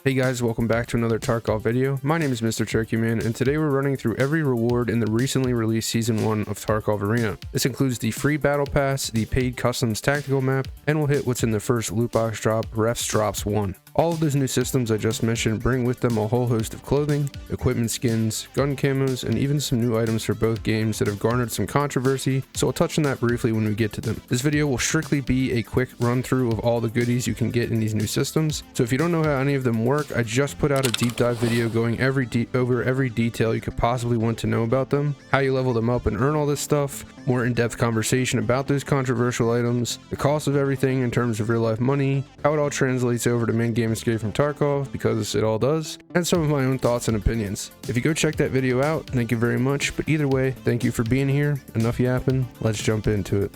Hey guys, welcome back to another Tarkov video. My name is Mr. Turkey Man, and today we're running through every reward in the recently released Season 1 of Tarkov Arena. This includes the free Battle Pass, the paid Customs Tactical Map, and we'll hit what's in the first loot box drop, Refs Drops 1. All of those new systems I just mentioned bring with them a whole host of clothing, equipment skins, gun camos, and even some new items for both games that have garnered some controversy, so I'll touch on that briefly when we get to them. This video will strictly be a quick run through of all the goodies you can get in these new systems, so if you don't know how any of them work, I just put out a deep dive video going over every detail you could possibly want to know about them, how you level them up and earn all this stuff, more in-depth conversation about those controversial items, the cost of everything in terms of real-life money, how it all translates over to main game escape from Tarkov, because it all does, and some of my own thoughts and opinions. If you go check that video out, thank you very much, but either way, thank you for being here. Enough yapping, let's jump into it.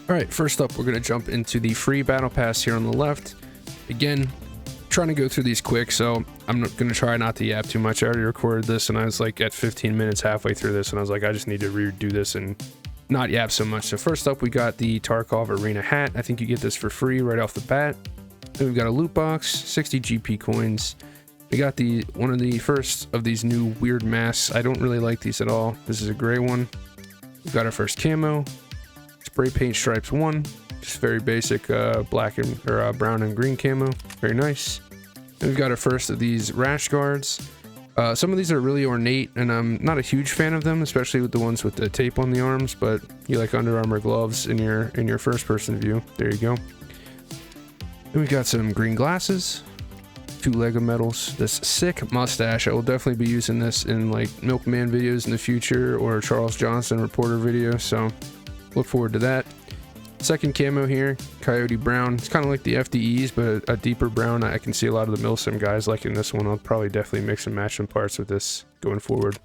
Alright, first up we're going to jump into the free battle pass here on the left. Again, trying to go through these quick, so I'm going to try not to yap too much. I already recorded this and I was like at 15 minutes halfway through this and I was like, I just need to redo this and not yap so much. So first up we got the Tarkov Arena hat. I think you get this for free right off the bat. Then we've got a loot box, 60 GP coins. We got one of the first of these new weird masks. I don't really like these at all. This is a gray one. We've got our first camo, spray paint stripes 1, just very basic black and brown and green camo. Very nice. Then we've got our first of these rash guards. Some of these are really ornate, and I'm not a huge fan of them, especially with the ones with the tape on the arms. But you like Under Armour gloves in your first-person view. There you go. Then we've got some green glasses, 2 Lego medals, this sick mustache. I will definitely be using this in like Milkman videos in the future or Charles Johnson reporter videos, so look forward to that. Second camo here, Coyote Brown. It's kind of like the FDEs, but a deeper brown. I can see a lot of the Milsim guys liking this one. I'll probably definitely mix and match some parts with this going forward.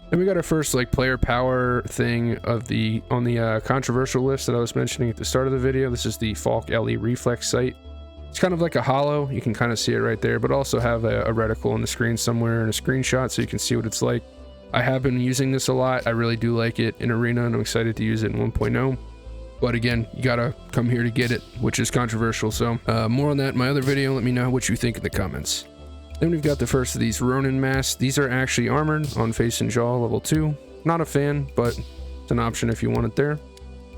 Then we got our first like player power thing on the controversial list that I was mentioning at the start of the video. This is the Falk LE reflex sight. It's kind of like a hollow. You can kind of see it right there, but also have a reticle on the screen somewhere and a screenshot so you can see what it's like. I have been using this a lot. I really do like it in Arena, and I'm excited to use it in 1.0. But again, you gotta come here to get it, which is controversial. So more on that in my other video. Let me know what you think in the comments. Then we've got the first of these Ronin masks. These are actually armored on face and jaw level 2. Not a fan, but it's an option if you want it there.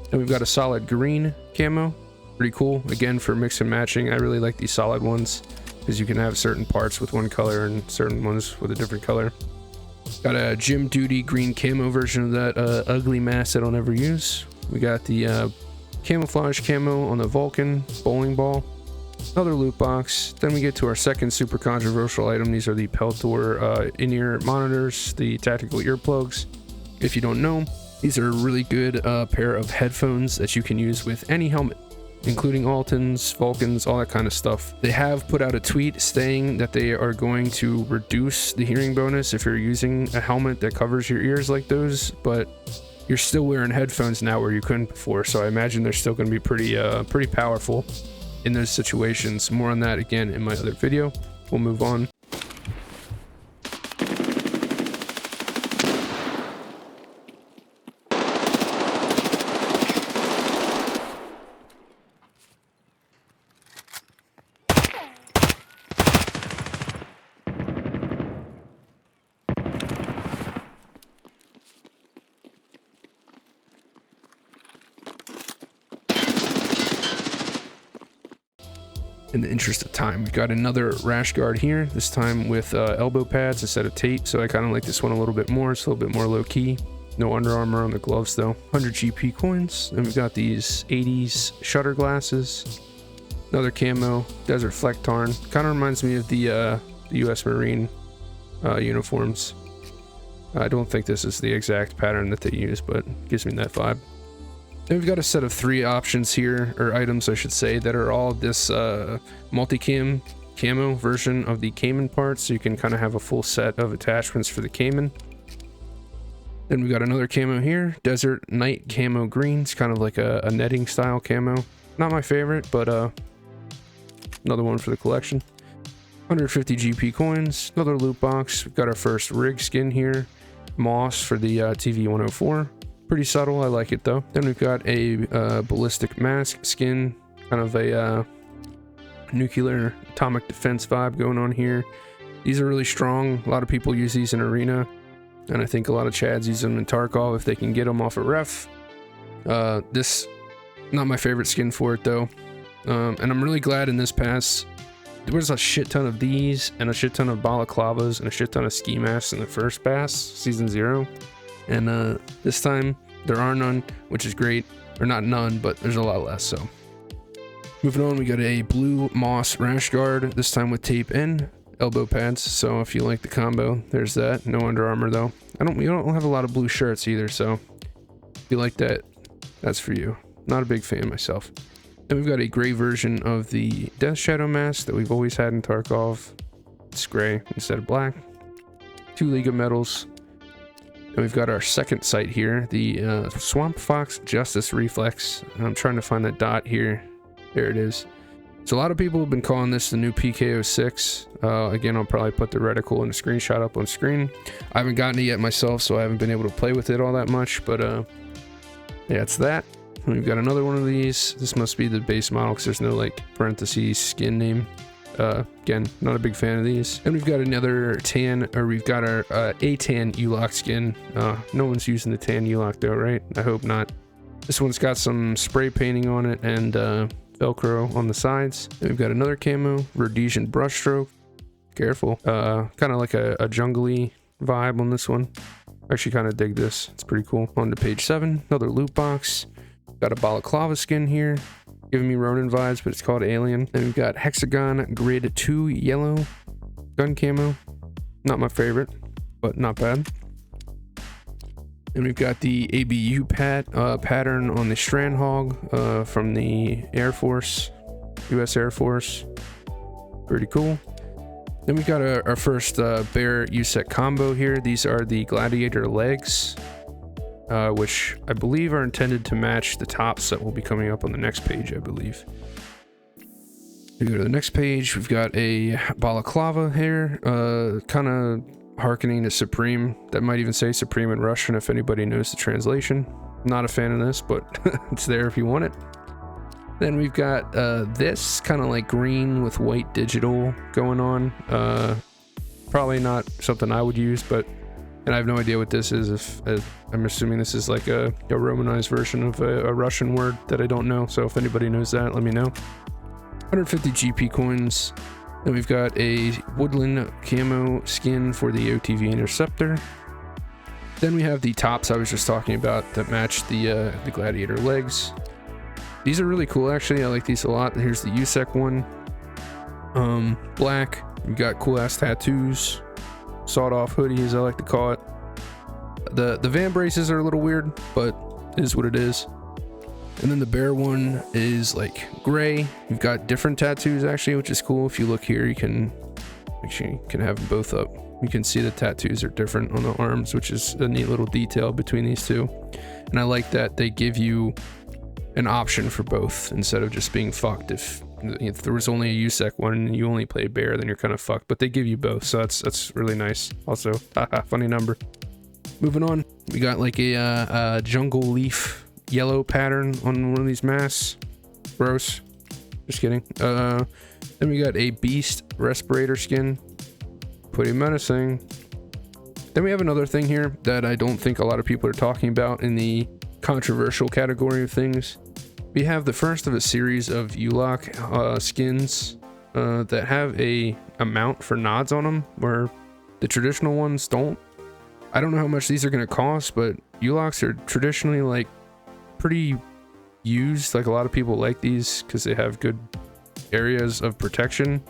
Then we've got a solid green camo. Pretty cool. Again, for mix and matching, I really like these solid ones because you can have certain parts with one color and certain ones with a different color. Got a gym duty green camo version of that ugly mask that I'll never use. We got the camouflage camo on the Vulcan bowling ball. Another loot box. Then we get to our second super controversial item. These are the Peltor in-ear monitors, the tactical earplugs. If you don't know, these are a really good pair of headphones that you can use with any helmet, including Altons, Vulcans, all that kind of stuff. They have put out a tweet saying that they are going to reduce the hearing bonus if you're using a helmet that covers your ears like those, but you're still wearing headphones now where you couldn't before, so I imagine they're still going to be pretty powerful in those situations. More on that again in my other video. We'll move on. In the interest of time, we've got another rash guard here, this time with elbow pads instead of tape, so I kind of like this one a little bit more. It's a little bit more low-key. No Under Armour on the gloves though. 100 GP coins. Then we've got these 80s shutter glasses, another camo desert fleck tarn. Kind of reminds me of the US Marine uniforms. I don't think this is the exact pattern that they use, but it gives me that vibe. Then we've got a set of 3 options here, or items I should say, that are all this multicam camo version of the Cayman parts, so you can kind of have a full set of attachments for the Cayman. Then we've got another camo here, Desert Night Camo Green. It's kind of like a netting style camo. Not my favorite, but another one for the collection. 150 GP coins, another loot box. We've got our first rig skin here, Moss for the TV-104. Pretty subtle, I like it though. Then we've got a ballistic mask skin, kind of a nuclear atomic defense vibe going on here. These are really strong. A lot of people use these in arena, and I think a lot of chads use them in Tarkov if they can get them off a ref. This, not my favorite skin for it though. And I'm really glad in this pass there was a shit ton of these and a shit ton of balaclavas and a shit ton of ski masks in the first pass, season 0. And this time there are none, which is great. Or not none, but there's a lot less. So moving on, we got a blue moss rash guard, this time with tape and elbow pads. So if you like the combo, there's that. No Under Armour though. We don't have a lot of blue shirts either, so if you like that, that's for you. Not a big fan myself. Then we've got a gray version of the Death Shadow mask that we've always had in Tarkov. It's gray instead of black. 2 League of Medals. And we've got our second sight here, the Swamp Fox Justice Reflex. I'm trying to find that dot here. There it is. So a lot of people have been calling this the new PK06. Again, I'll probably put the reticle and a screenshot up on screen. I haven't gotten it yet myself, so I haven't been able to play with it all that much, but yeah, it's that. And we've got another one of these. This must be the base model because there's no like parentheses skin name. Again, not a big fan of these. And we've got another tan, or we've got our a tan U-Lock skin. No one's using the tan U-Lock though, right? I hope not. This one's got some spray painting on it and Velcro on the sides. And we've got another camo, Rhodesian brushstroke. Careful. Kind of like a jungly vibe on this one. Actually kind of dig this. It's pretty cool. On to page 7, another loot box. Got a balaclava skin here, giving me Ronin vibes, but it's called Alien. Then we've got Hexagon Grid 2 yellow gun camo. Not my favorite, but not bad. And we've got the ABU pattern on the Strandhog from the Air Force, US Air Force. Pretty cool. Then we got our first bear USEC combo here. These are the gladiator legs, which I believe are intended to match the tops that will be coming up on the next page, I believe. We go to the next page. We've got a balaclava here, kind of hearkening to Supreme. That might even say Supreme in Russian if anybody knows the translation. Not a fan of this, but it's there if you want it. Then we've got this kind of like green with white digital going on. Probably not something I would use, but and I have no idea what this is. I'm assuming this is like a Romanized version of a Russian word that I don't know. So if anybody knows that, let me know. 150 GP coins. Then we've got a woodland camo skin for the OTV Interceptor. Then we have the tops I was just talking about that match the gladiator legs. These are really cool, actually. I like these a lot. Here's the USEC one. Black. We've got cool ass tattoos. Sawed-off hoodie, as I like to call it. The van braces are a little weird, but it is what it is. And then the bear one is like gray. You've got different tattoos actually, which is cool. If you look here, you can actually have them both up. You can see the tattoos are different on the arms, which is a neat little detail between these two. And I like that they give you an option for both instead of just being fucked. If there was only a USEC one and you only play bear, then you're kind of fucked, but they give you both, so that's really nice. Also, funny number. Moving on, we got like a jungle leaf yellow pattern on one of these masks. Gross. Just kidding. Then we got a beast respirator skin. Pretty menacing. Then we have another thing here that I don't think a lot of people are talking about in the controversial category of things. We have the first of a series of U-Lock skins that have a amount for nods on them where the traditional ones don't. I don't know how much these are going to cost, but U-Locks are traditionally like pretty used. Like a lot of people like these because they have good areas of protection.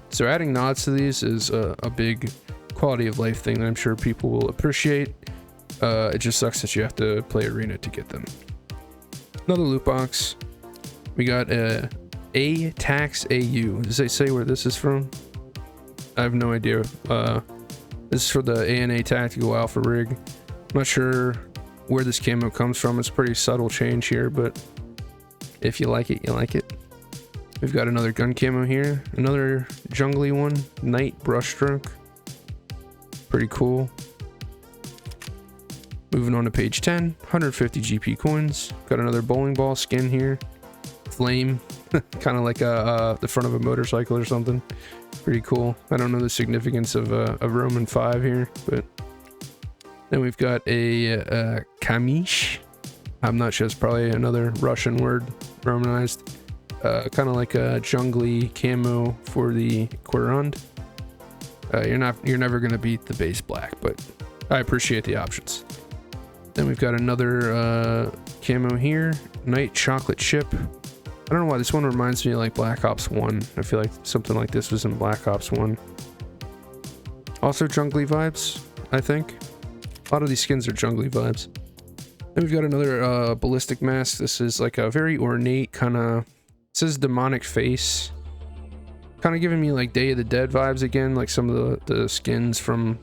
So adding nods to these is a big quality of life thing that I'm sure people will appreciate. It just sucks that you have to play arena to get them. Another loot box. We got a tax AU. Does they say where this is from? I have no idea. This is for the ANA Tactical Alpha rig. I'm not sure where this camo comes from. It's a pretty subtle change here, but if you like it, you like it. We've got another gun camo here. Another jungly one. Night brushstroke. Pretty cool. Moving on to page 10, 150 GP coins. Got another bowling ball skin here. Flame. Kind of like the front of a motorcycle or something. Pretty cool. I don't know the significance of Roman 5 here, but then we've got a kamish. I'm not sure, it's probably another Russian word, romanized. Kind of like a jungly camo for the Querund. You're never gonna beat the base black, but I appreciate the options. Then we've got another camo here, night chocolate chip. I don't know why this one reminds me of like Black Ops 1. I feel like something like this was in Black Ops 1. Also jungly vibes, I think. A lot of these skins are jungly vibes. Then we've got another ballistic mask. This is like a very ornate kind of, it says demonic face. Kind of giving me like Day of the Dead vibes again, like some of the skins from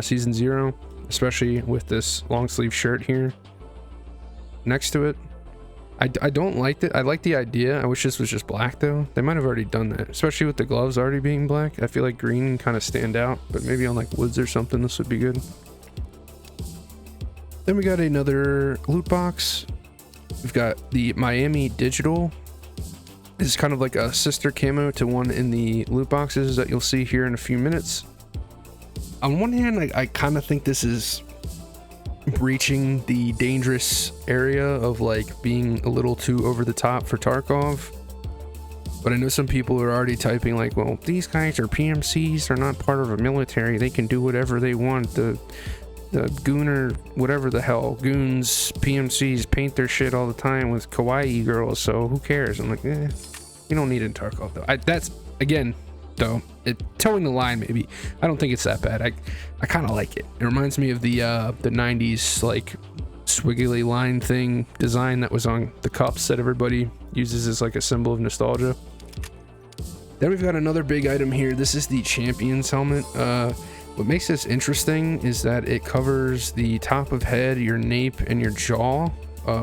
Season 0. Especially with this long sleeve shirt here next to it. I don't like it. I like the idea. I wish this was just black though. They might have already done that, especially with the gloves already being black. I feel like green kind of stand out, but maybe on like woods or something this would be good. Then we got another loot box. We've got the Miami Digital. This is kind of like a sister camo to one in the loot boxes that you'll see here in a few minutes. On one hand, I kind of think this is breaching the dangerous area of like being a little too over the top for Tarkov. But I know some people are already typing like, well, these guys are PMCs, they're not part of a military, they can do whatever they want. The gooner, whatever the hell, goons, PMCs paint their shit all the time with kawaii girls, so who cares? I'm like, you don't need it in Tarkov though. That's, again, though, towing the line maybe. I don't think it's that bad. I kind of like it. It reminds me of the 90s like swiggly line thing design that was on the cups that everybody uses as like a symbol of nostalgia. Then we've got another big item here. This is the Champion's helmet. What makes this interesting is that it covers the top of head, your nape, and your jaw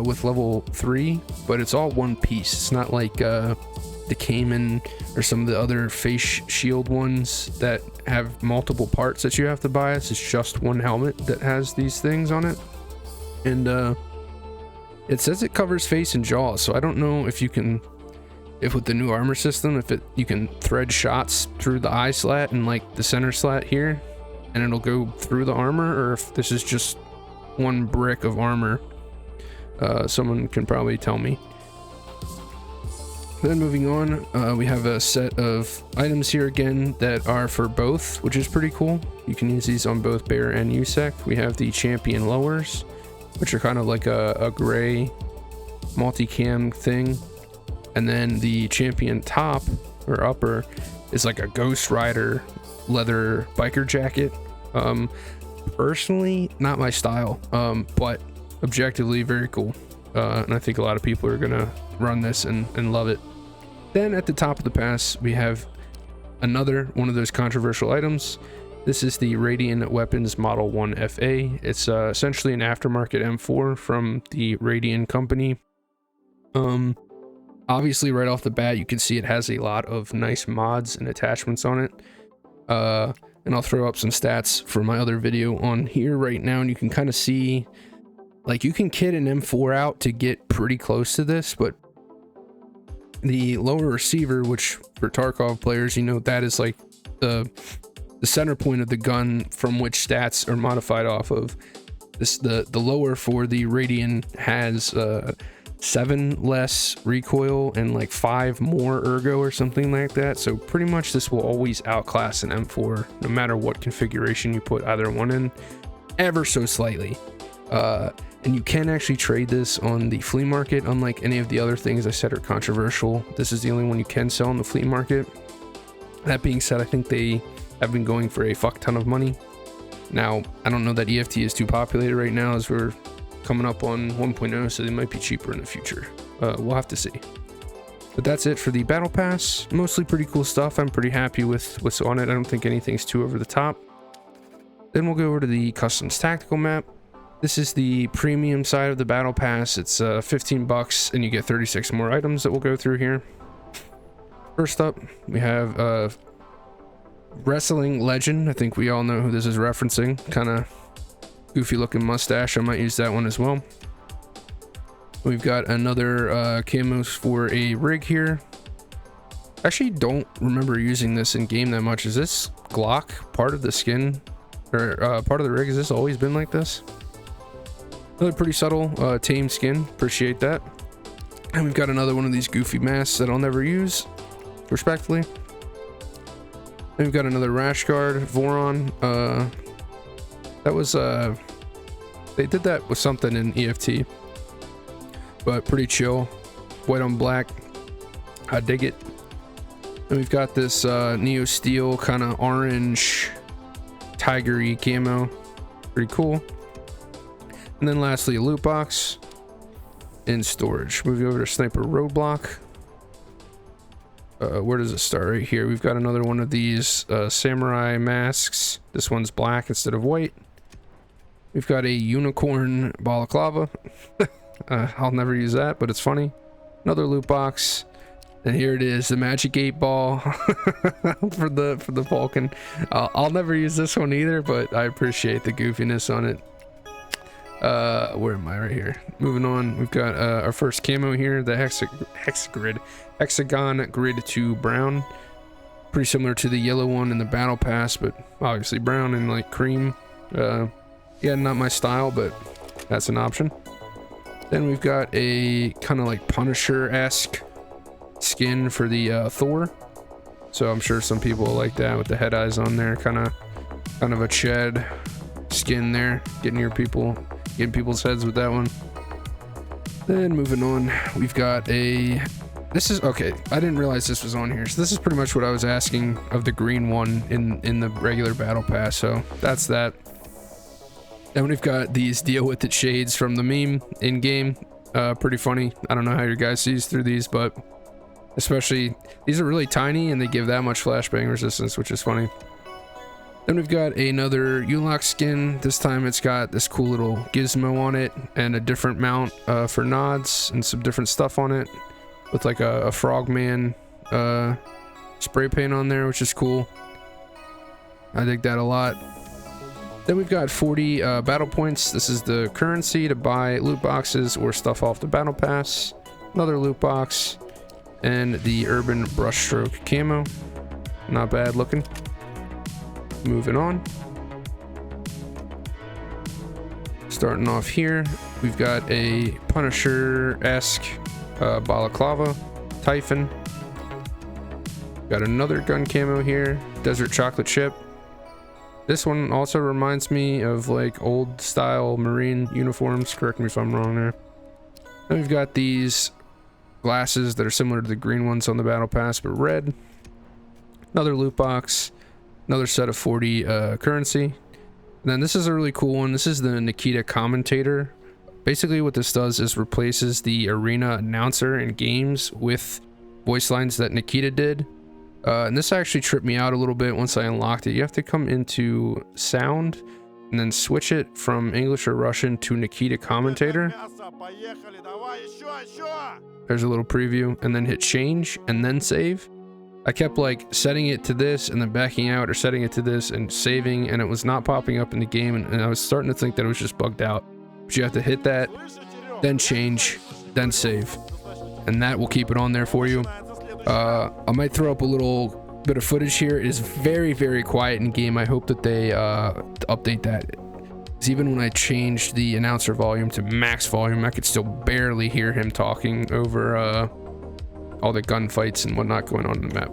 with level 3, but it's all one piece. It's not like the Cayman or some of the other face shield ones that have multiple parts that you have to buy. It's just one helmet that has these things on it. And it says it covers face and jaw, so I don't know if you can, if with the new armor system, you can thread shots through the eye slat and like the center slat here, and it'll go through the armor, or if this is just one brick of armor. Someone can probably tell me. Then moving on, we have a set of items here again that are for both, which is pretty cool. You can use these on both Bear and USEC. We have the Champion lowers, which are kind of like a gray multicam thing. And then the Champion top or upper is like a Ghost Rider leather biker jacket. Personally, not my style, but objectively very cool. And I think a lot of people are gonna run this and love it. Then at the top of the pass, we have another one of those controversial items. This is the Radiant Weapons Model 1 FA. It's essentially an aftermarket M4 from the Radiant company. Obviously right off the bat, you can see it has a lot of nice mods and attachments on it. And I'll throw up some stats for my other video on here right now, and you can kind of see, like, you can kit an M4 out to get pretty close to this, but the lower receiver, which for Tarkov players, you know, that is like the center point of the gun from which stats are modified off of. The lower for the Radiant has 7 less recoil and like 5 more ergo or something like that. So pretty much this will always outclass an M4 no matter what configuration you put either one in, ever so slightly. And you can actually trade this on the flea market. Unlike any of the other things I said are controversial, this is the only one you can sell on the flea market. That being said, I think they have been going for a fuck ton of money. Now, I don't know that EFT is too populated right now as we're coming up on 1.0, so they might be cheaper in the future. We'll have to see. But that's it for the Battle Pass. Mostly pretty cool stuff. I'm pretty happy with what's on it. I don't think anything's too over the top. Then we'll go over to the Customs Tactical map. This is the premium side of the Battle Pass. It's 15 bucks and you get 36 more items that we'll go through here. First up, we have Wrestling Legend. I think we all know who this is referencing. Kind of goofy looking mustache. I might use that one as well. We've got another camos for a rig here. Actually don't remember using this in game that much. Is this Glock part of the skin or part of the rig? Has this always been like this? Really pretty subtle, tame skin. Appreciate that. And we've got another one of these goofy masks that I'll never use, respectfully. And we've got another rash guard, Voron. That was they did that with something in EFT, but pretty chill. White on black, I dig it. And we've got this Neo Steel kind of orange tigery camo, pretty cool. And then lastly, a loot box in storage. Moving over to Sniper Roadblock. Where does it start? Right here. We've got another one of these samurai masks. This one's black instead of white. We've got a unicorn balaclava. I'll never use that, but it's funny. Another loot box. And here it is, the Magic 8 Ball for the Falcon. I'll never use this one either, but I appreciate the goofiness on it. Where am I? Right here. Moving on, we've got our first camo here, the hexagon grid to brown. Pretty similar to the yellow one in the Battle Pass, but obviously brown and like cream. Yeah, not my style, but that's an option. Then we've got a kind of like Punisher-esque skin for the Thor. So I'm sure some people like that with the head eyes on there, kind of a Chad skin there, getting people's heads with that one. Then moving on, we've got this is okay, I didn't realize this was on here, so this is pretty much what I was asking of the green one in the regular Battle Pass, so that's that. Then we've got these deal with it shades from the meme in game. Pretty funny. I don't know how your guys sees through these, but especially these are really tiny and they give that much flashbang resistance, which is funny. Then we've got another U-Lock skin. This time it's got this cool little gizmo on it and a different mount for nods and some different stuff on it with like a frogman spray paint on there, which is cool. I dig that a lot. Then we've got 40 battle points. This is the currency to buy loot boxes or stuff off the Battle Pass. Another loot box and the urban brushstroke camo. Not bad looking. Moving on. Starting off here, we've got a Punisher-esque balaclava, Typhon. Got another gun camo here, Desert Chocolate Chip. This one also reminds me of like old style Marine uniforms. Correct me if I'm wrong there. Then we've got these glasses that are similar to the green ones on the Battle Pass, but red. Another loot box. Another set of 40 currency. And then this is a really cool one. This is the Nikita commentator. Basically what this does is replaces the arena announcer in games with voice lines that Nikita did. And this actually tripped me out a little bit once I unlocked it. You have to come into sound and then switch it from English or Russian to Nikita commentator. There's a little preview, and then hit change and then save. I kept like setting it to this and then backing out, or setting it to this and saving, and it was not popping up in the game, and I was starting to think that it was just bugged out. But you have to hit that, then change, then save, and that will keep it on there for you. I might throw up a little bit of footage here. It is very, very quiet in game. I hope that they update that. Because even when I changed the announcer volume to max volume, I could still barely hear him talking over all the gunfights and whatnot going on in the map.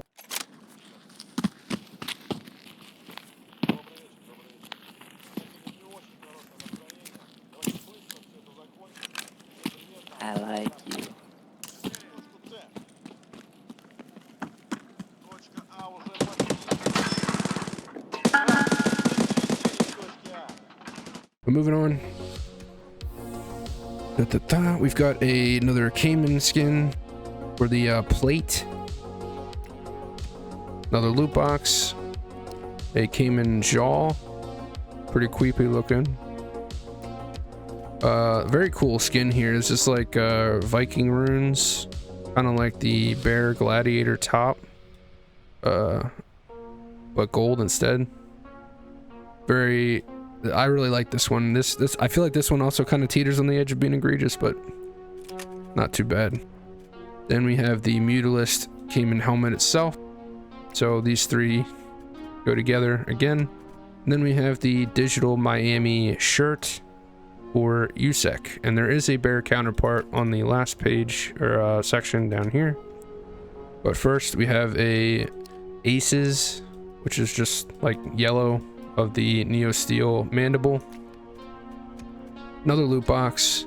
I like you. But moving on. We've got another Cayman skin for the plate. Another loot box. A Cayman jaw. Pretty creepy looking. Very cool skin here. It's just like Viking runes. Kind of like the Bear Gladiator top. But gold instead. I really like this one. This I feel like this one also kind of teeters on the edge of being egregious, but not too bad. Then we have the Mutalist Cayman helmet itself. So these three go together again. And then we have the digital Miami shirt for USEC, and there is a bear counterpart on the last page or section down here. But first we have a Aces, which is just like yellow of the Neo Steel mandible. Another loot box.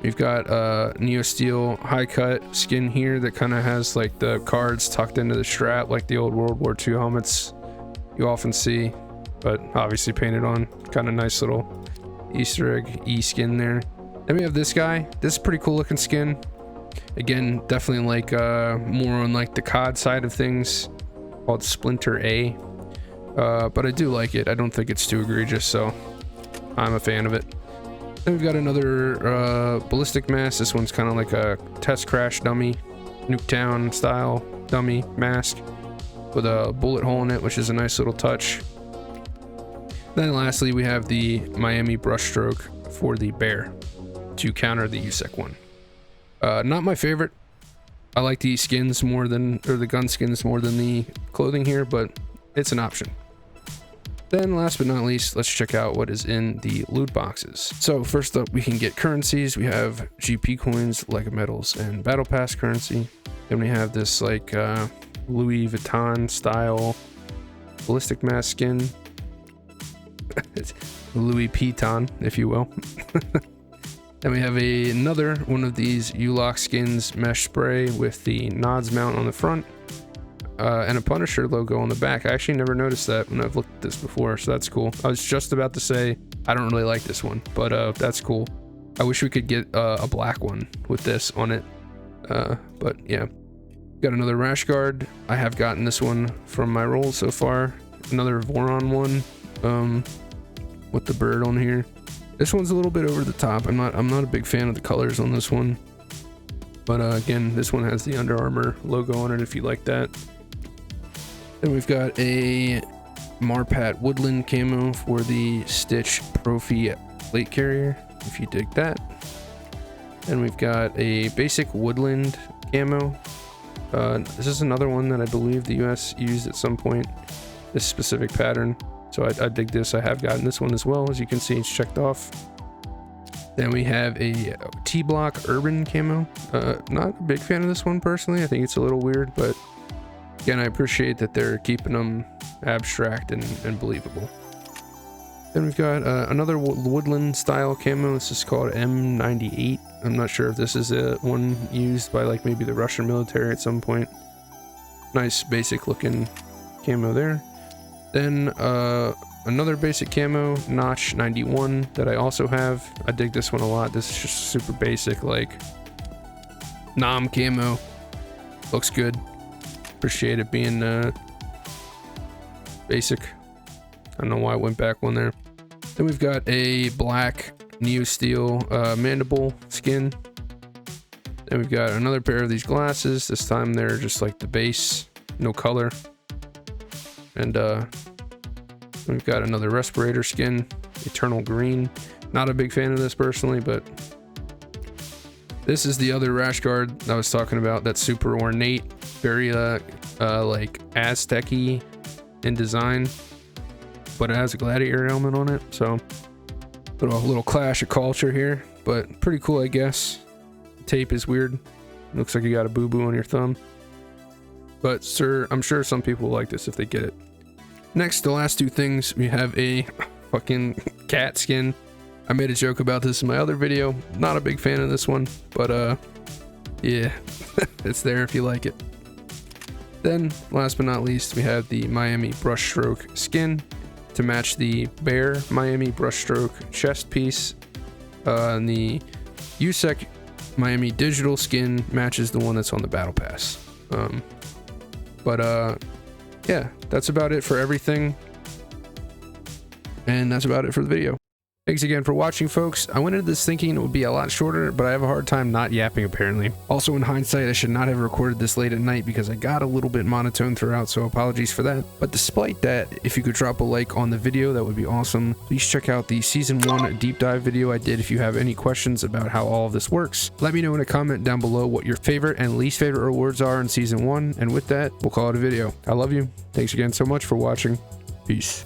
We've got Neo Steel high cut skin here that kind of has like the cards tucked into the strap, like the old World War II helmets you often see, but obviously painted on. Kind of nice little Easter egg skin there. Then we have this guy. This is pretty cool looking skin. Again, definitely like more on like the COD side of things, called Splinter A. But I do like it. I don't think it's too egregious, so I'm a fan of it. Then we've got another ballistic mask. This one's kind of like a test crash dummy, Nuketown style dummy mask with a bullet hole in it, which is a nice little touch. Then lastly, we have the Miami brushstroke for the bear to counter the USEC one. Not my favorite. I like the skins more than, or the gun skins more than the clothing here, but it's an option. Then last but not least, let's check out what is in the loot boxes. So first up, we can get currencies. We have GP coins, Lego medals, and Battle Pass currency. Then we have this like Louis Vuitton style ballistic mask skin. It's Louis Vuitton, if you will. Then we have another one of these U-Lock skins mesh spray with the Nods mount on the front. And a Punisher logo on the back. I actually never noticed that when I've looked at this before, so that's cool. I was just about to say I don't really like this one, but that's cool. I wish we could get a black one with this on it, but yeah. Got another rash guard. I have gotten this one from my roll so far. Another Voron one with the bird on here. This one's a little bit over the top. I'm not a big fan of the colors on this one, but again, this one has the Under Armour logo on it if you like that. Then we've got a Marpat Woodland camo for the Stitch Profi plate carrier, if you dig that. Then we've got a basic Woodland camo. This is another one that I believe the US used at some point, this specific pattern. So I dig this. I have gotten this one as well. As you can see, it's checked off. Then we have a T-Block Urban camo. Not a big fan of this one personally. I think it's a little weird, but again, I appreciate that they're keeping them abstract and believable. Then we've got another Woodland style camo. This is called M98. I'm not sure if this is one used by like maybe the Russian military at some point. Nice basic looking camo there. Then another basic camo, Notch 91, that I also have. I dig this one a lot. This is just super basic, like Nom camo. Looks good. Appreciate it being basic. I don't know why I went back one there. Then we've got a black Neo Steel mandible skin. Then we've got another pair of these glasses. This time they're just like the base, no color. And we've got another respirator skin, Eternal Green. Not a big fan of this personally, but this is the other rash guard I was talking about. That's super ornate, very like Aztec-y in design, but it has a gladiator helmet on it, so a little clash of culture here, but pretty cool, I guess. The tape is weird. Looks like you got a boo-boo on your thumb, but sir, I'm sure some people will like this if they get it. Next, the last two things, we have a fucking cat skin. I made a joke about this in my other video. Not a big fan of this one, but yeah, it's there if you like it. Then, last but not least, we have the Miami brushstroke skin to match the bear Miami brushstroke chest piece. And the USEC Miami digital skin matches the one that's on the Battle Pass. Yeah, that's about it for everything. And that's about it for the video. Thanks again for watching, folks. I went into this thinking it would be a lot shorter, but I have a hard time not yapping apparently. Also, in hindsight, I should not have recorded this late at night because I got a little bit monotone throughout, so apologies for that. But despite that, if you could drop a like on the video, that would be awesome. Please check out the Season 1 deep dive video I did if you have any questions about how all of this works. Let me know in a comment down below what your favorite and least favorite rewards are in Season 1, and with that, we'll call it a video. I love you. Thanks again so much for watching. Peace.